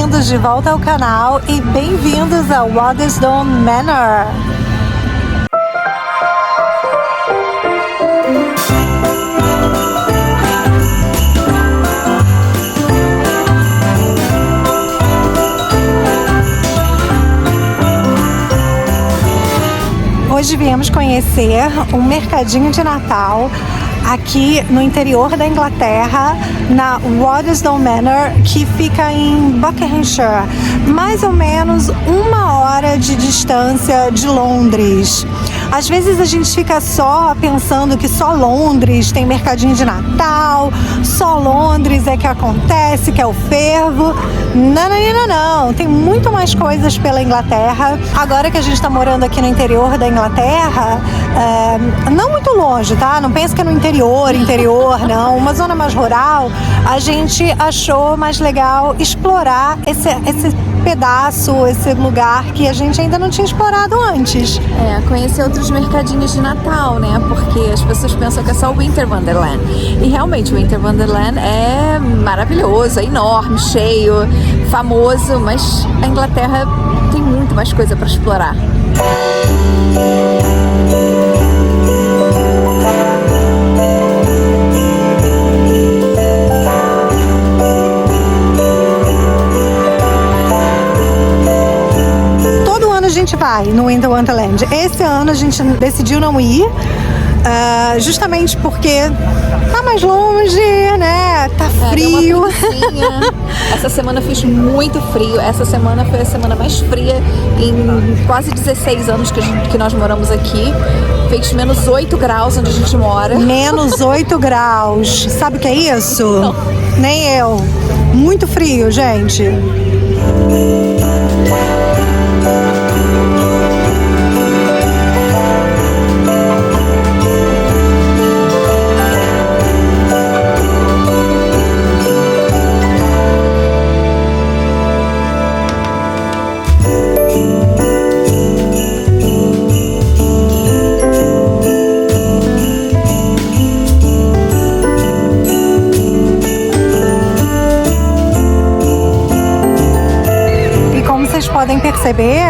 bem-vindos de volta ao canal e bem-vindos ao Waddesdon Manor. Hoje viemos conhecer um mercadinho de Natal aqui no interior da Inglaterra, na Waddesdon Manor, que fica em Buckinghamshire, mais ou menos 1 hora de distância de Londres. Às vezes a gente fica só pensando que só Londres tem mercadinho de Natal, só Londres é que acontece, que é o fervo. Não, tem muito mais coisas pela Inglaterra. Agora que a gente está morando aqui no interior da Inglaterra, não muito longe, tá? Não pensa que é no interior, não. Uma zona mais rural, a gente achou mais legal explorar esse pedaço, esse lugar que a gente ainda não tinha explorado antes. Conhecer outros mercadinhos de Natal, né? Porque as pessoas pensam que é só o Winter Wonderland. E realmente o Winter Wonderland é maravilhoso, é enorme, cheio, famoso, mas a Inglaterra tem muito mais coisa para explorar. A gente vai no Winter Wonderland. Esse ano a gente decidiu não ir, justamente porque tá mais longe, né? Tá frio. Essa semana fez muito frio. Essa semana foi a semana mais fria em quase 16 anos que nós moramos aqui. Fez menos 8 graus onde a gente mora. Menos 8 graus. Sabe o que é isso? Não. Nem eu. Muito frio, gente. Podem perceber,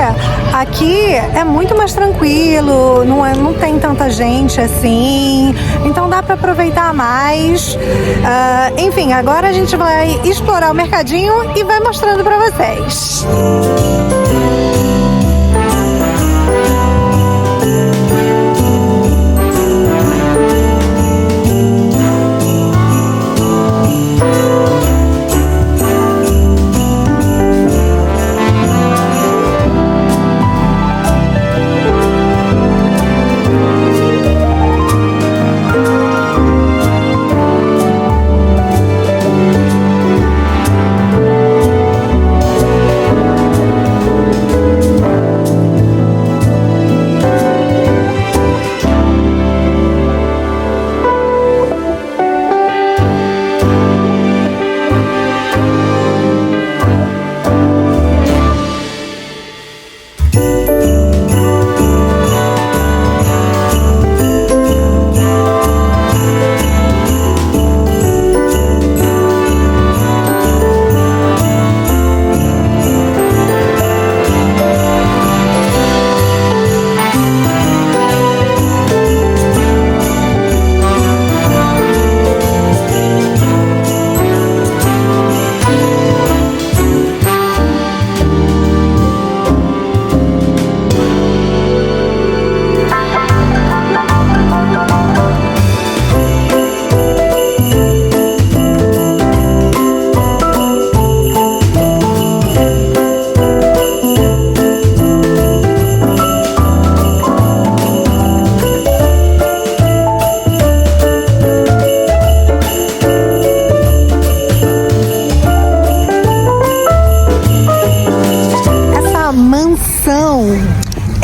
aqui é muito mais tranquilo, não tem tanta gente assim, então dá para aproveitar mais. Enfim, agora a gente vai explorar o mercadinho e vai mostrando para vocês.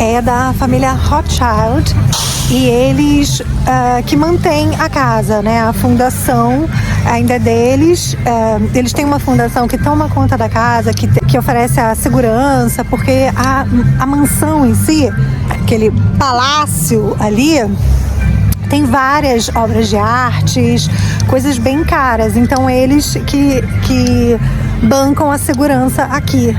É da família Rothschild e eles que mantêm a casa, né? A fundação ainda é deles. Eles têm uma fundação que toma conta da casa, que oferece a segurança, porque a mansão em si, aquele palácio ali, tem várias obras de artes, coisas bem caras. Então eles que bancam a segurança aqui.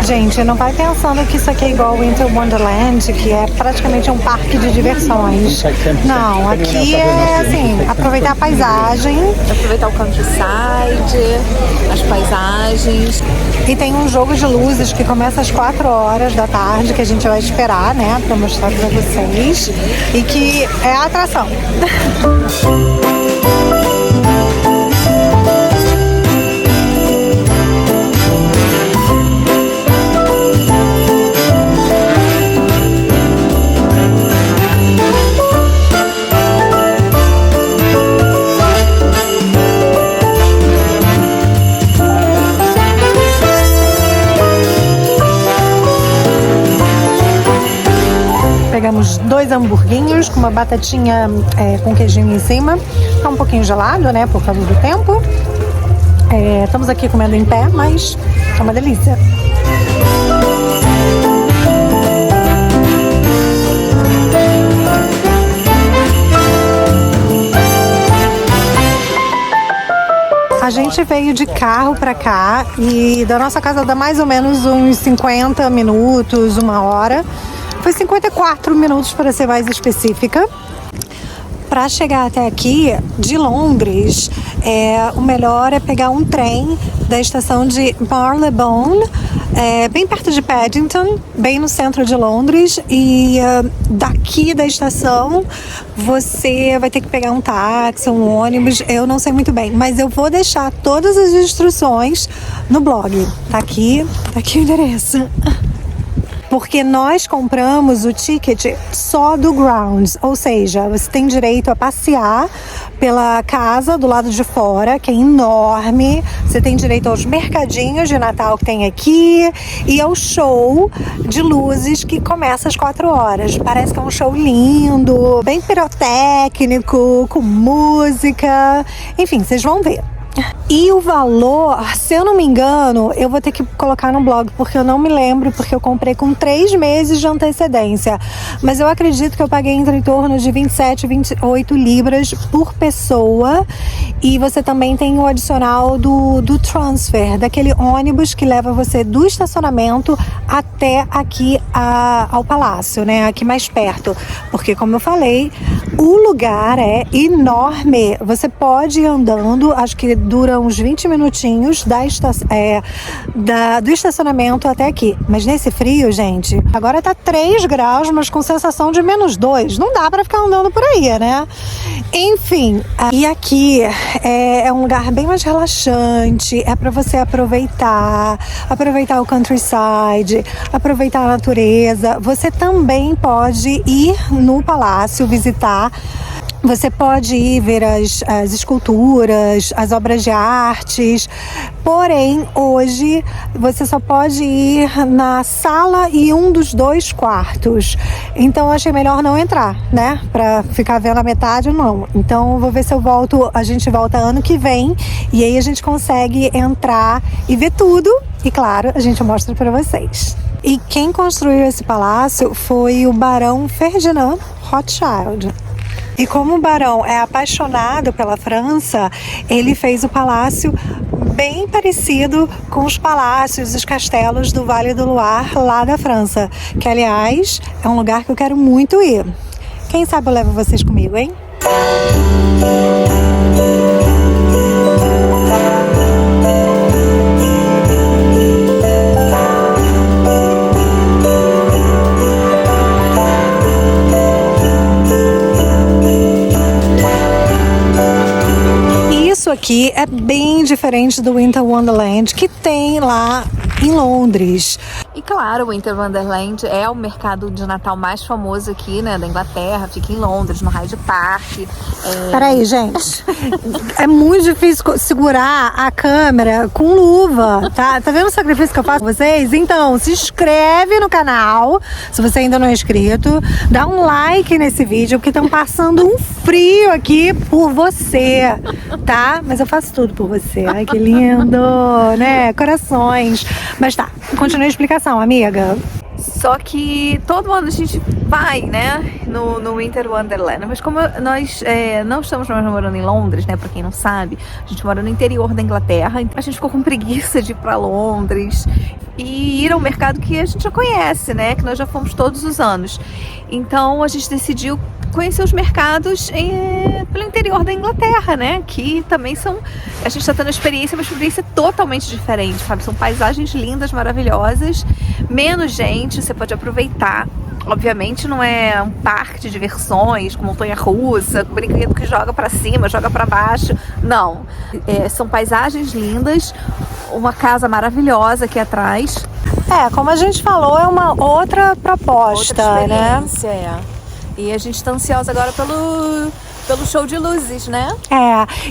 Gente, não vai pensando que isso aqui é igual ao Winter Wonderland, que é praticamente um parque de diversões. Não, aqui é assim, aproveitar a paisagem. Aproveitar o countryside, as paisagens. E tem um jogo de luzes que começa às 4 horas da tarde, que a gente vai esperar, né, pra mostrar pra vocês. E que é a atração. Pegamos 2 hamburguinhos com uma batatinha com queijinho em cima. Tá um pouquinho gelado, né, por causa do tempo. Estamos aqui comendo em pé, mas é uma delícia. A gente veio de carro pra cá e da nossa casa dá mais ou menos uns 50 minutos, 1 hora. Foi 54 minutos para ser mais específica. Para chegar até aqui, de Londres, o melhor é pegar um trem da estação de Marylebone, bem perto de Paddington, bem no centro de Londres. E daqui da estação, você vai ter que pegar um táxi, um ônibus, eu não sei muito bem. Mas eu vou deixar todas as instruções no blog. Tá aqui o endereço. Porque nós compramos o ticket só do grounds, ou seja, você tem direito a passear pela casa do lado de fora, que é enorme. Você tem direito aos mercadinhos de Natal que tem aqui e ao show de luzes que começa às 4 horas. Parece que é um show lindo, bem pirotécnico, com música. Enfim, vocês vão ver. E o valor, se eu não me engano, eu vou ter que colocar no blog, porque eu não me lembro, porque eu comprei com 3 meses de antecedência. Mas eu acredito que eu paguei em torno de 27, 28 libras por pessoa. E você também tem o adicional do transfer, daquele ônibus que leva você do estacionamento até aqui ao palácio, né? Aqui mais perto. Porque, como eu falei, o lugar é enorme. Você pode ir andando, acho que dura uns 20 minutinhos do estacionamento até aqui. Mas nesse frio, gente, agora tá 3 graus, mas com sensação de -2. Não dá pra ficar andando por aí, né? Enfim, e aqui é um lugar bem mais relaxante, é pra você aproveitar o countryside, aproveitar a natureza. Você também pode ir no palácio visitar. Você pode ir ver as esculturas, as obras de artes, porém, hoje, você só pode ir na sala e um dos 2 quartos. Então, eu achei melhor não entrar, né? Pra ficar vendo a metade, não. Então, vou ver se a gente volta ano que vem, e aí a gente consegue entrar e ver tudo. E, claro, a gente mostra pra vocês. E quem construiu esse palácio foi o Barão Ferdinand Rothschild. E como o barão é apaixonado pela França, ele fez o palácio bem parecido com os palácios, os castelos do Vale do Loire, lá da França. Que, aliás, é um lugar que eu quero muito ir. Quem sabe eu levo vocês comigo, hein? Isso aqui é bem diferente do Winter Wonderland que tem lá em Londres. E claro, o Winter Wonderland é o mercado de Natal mais famoso aqui, né, da Inglaterra, fica em Londres, no Hyde Park. Peraí, gente. É muito difícil segurar a câmera com luva, tá? Tá vendo o sacrifício que eu faço com vocês? Então, se inscreve no canal, se você ainda não é inscrito. Dá um like nesse vídeo, porque estão passando um frio aqui por você, tá? Mas eu faço tudo por você. Ai, que lindo, né? Corações. Mas tá, continua a explicação, amiga. Só que todo ano a gente vai, né, no Winter Wonderland. Mas como nós não estamos mais morando em Londres, né, pra quem não sabe, a gente mora no interior da Inglaterra, então a gente ficou com preguiça de ir pra Londres e ir ao mercado que a gente já conhece, né, que nós já fomos todos os anos. Então a gente decidiu conhecer os mercados pelo interior da Inglaterra, né? Que também são... A gente está tendo uma experiência totalmente diferente, sabe? São paisagens lindas, maravilhosas, menos gente, você pode aproveitar. Obviamente não é um parque de diversões, com montanha-russa, com brinquedo que joga para cima, joga para baixo. Não. São paisagens lindas, uma casa maravilhosa aqui atrás. Como a gente falou, é uma outra proposta, outra experiência, né? E a gente tá ansiosa agora pelo show de luzes, né?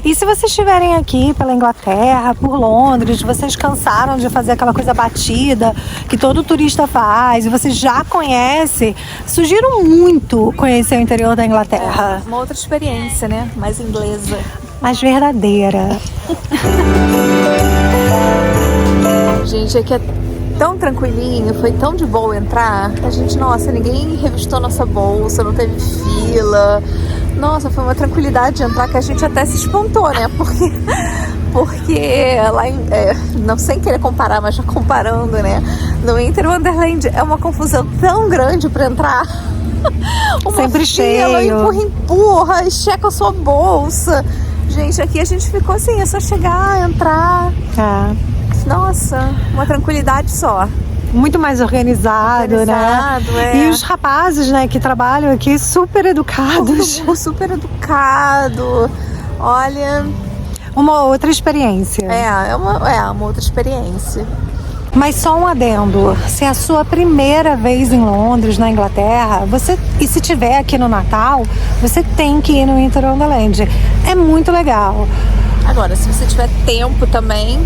E se vocês estiverem aqui pela Inglaterra, por Londres, vocês cansaram de fazer aquela coisa batida que todo turista faz e vocês já conhecem, sugiro muito conhecer o interior da Inglaterra. Uma outra experiência, né? Mais inglesa. Mais verdadeira. Gente, aqui é tão tranquilinho, foi tão de boa entrar. A gente, nossa, ninguém revistou nossa bolsa, não teve fila. Nossa, foi uma tranquilidade de entrar que a gente até se espantou, né? Porque lá, não sem querer comparar, mas já comparando, né? No Winter Wonderland é uma confusão tão grande pra entrar. Sempre cheio. Empurra, e checa a sua bolsa. Gente, aqui a gente ficou assim, é só chegar, entrar. Nossa, uma tranquilidade só. Muito mais organizado, né? E os rapazes, né, que trabalham aqui, super educados. Super educado. Olha... Uma outra experiência. É uma outra experiência. Mas só um adendo, se é a sua primeira vez em Londres, na Inglaterra, e se tiver aqui no Natal, você tem que ir no Winter Wonderland. É muito legal. Agora, se você tiver tempo também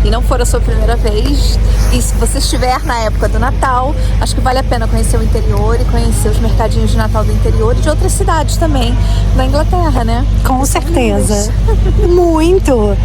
e não for a sua primeira vez, e se você estiver na época do Natal, acho que vale a pena conhecer o interior e conhecer os mercadinhos de Natal do interior e de outras cidades também da Inglaterra, né? Com certeza. Muito!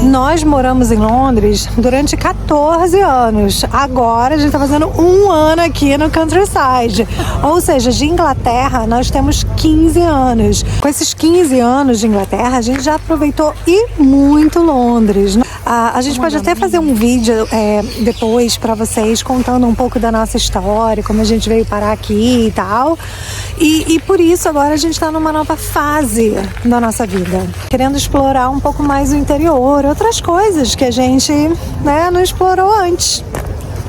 Nós moramos em Londres durante 14 anos. Agora a gente está fazendo um ano aqui no Countryside. Ou seja, de Inglaterra nós temos 15 anos. Com esses 15 anos de Inglaterra, a gente já aproveitou e muito Londres. A gente pode até fazer um vídeo depois para vocês contando um pouco da nossa história, como a gente veio parar aqui e tal. E por isso agora a gente está numa nova fase da nossa vida, querendo explorar um pouco mais o interior, outras coisas que a gente, né, não explorou antes.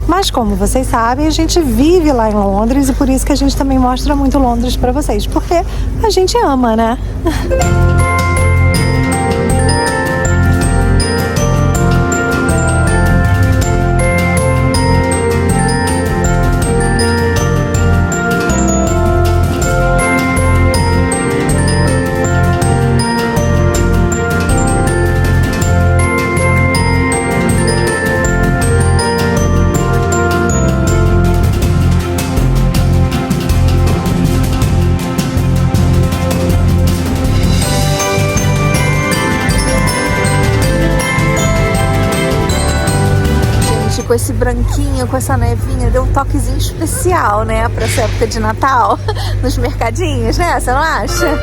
Mas como vocês sabem, a gente vive lá em Londres e por isso que a gente também mostra muito Londres para vocês, porque a gente ama, né? com esse branquinho, com essa nevinha, deu um toquezinho especial, né, pra essa época de Natal, nos mercadinhos, né, você não acha?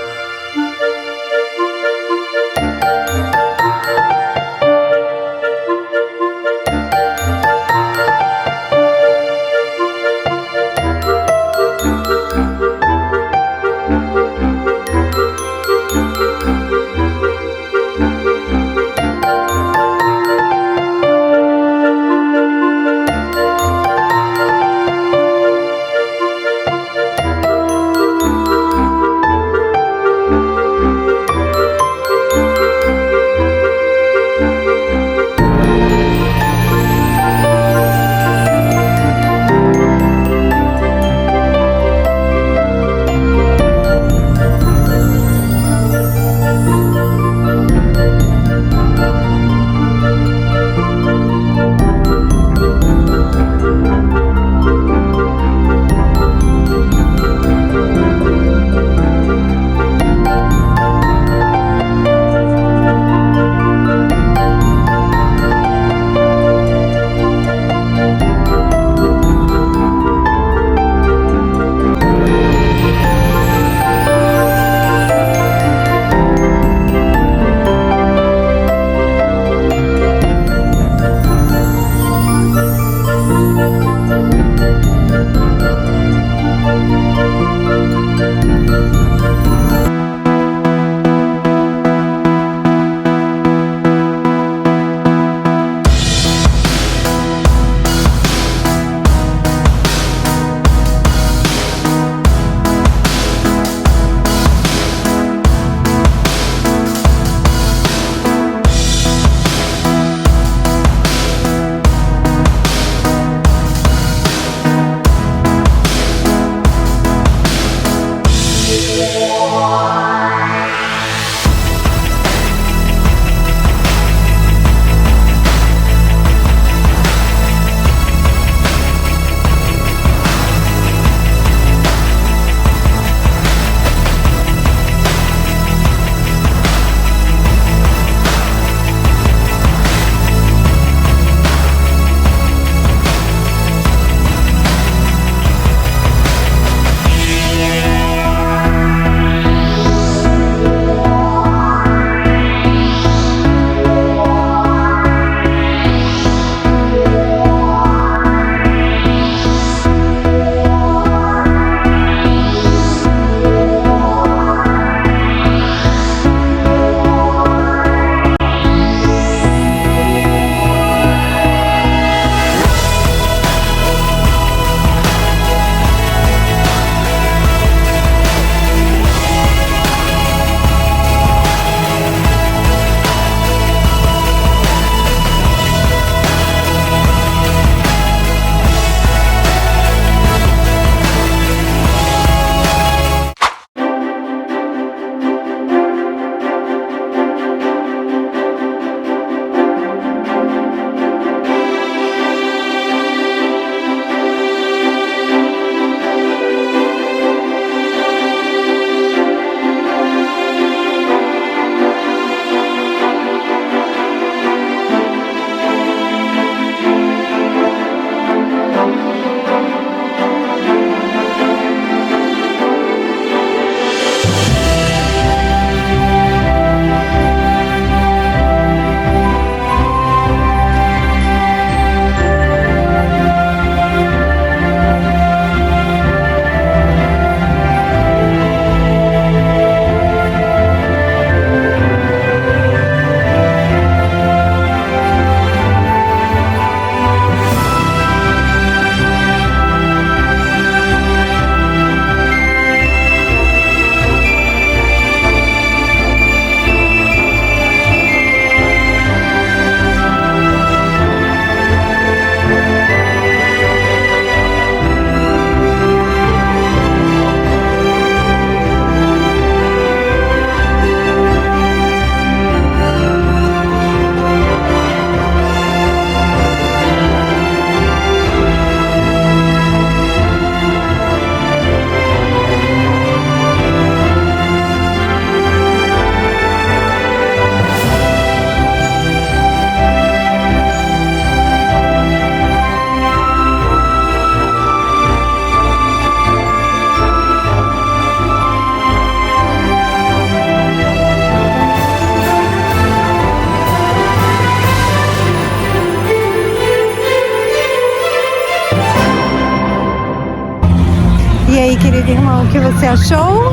Irmão, o que você achou?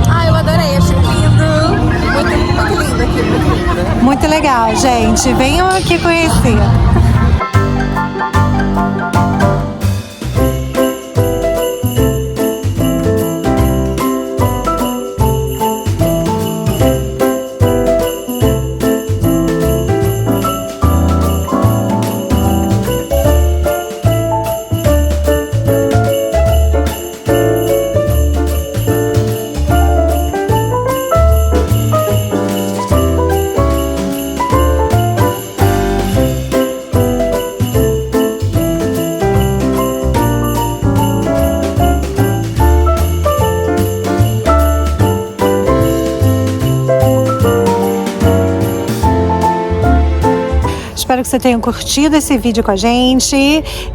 Ah, eu adorei, achei lindo. Muito lindo aqui, muito lindo. Muito legal, gente. Venham aqui conhecer. Espero que você tenha curtido esse vídeo com a gente.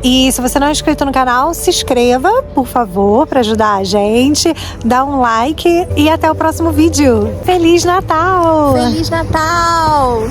E se você não é inscrito no canal, se inscreva, por favor, para ajudar a gente. Dá um like e até o próximo vídeo. Feliz Natal! Feliz Natal!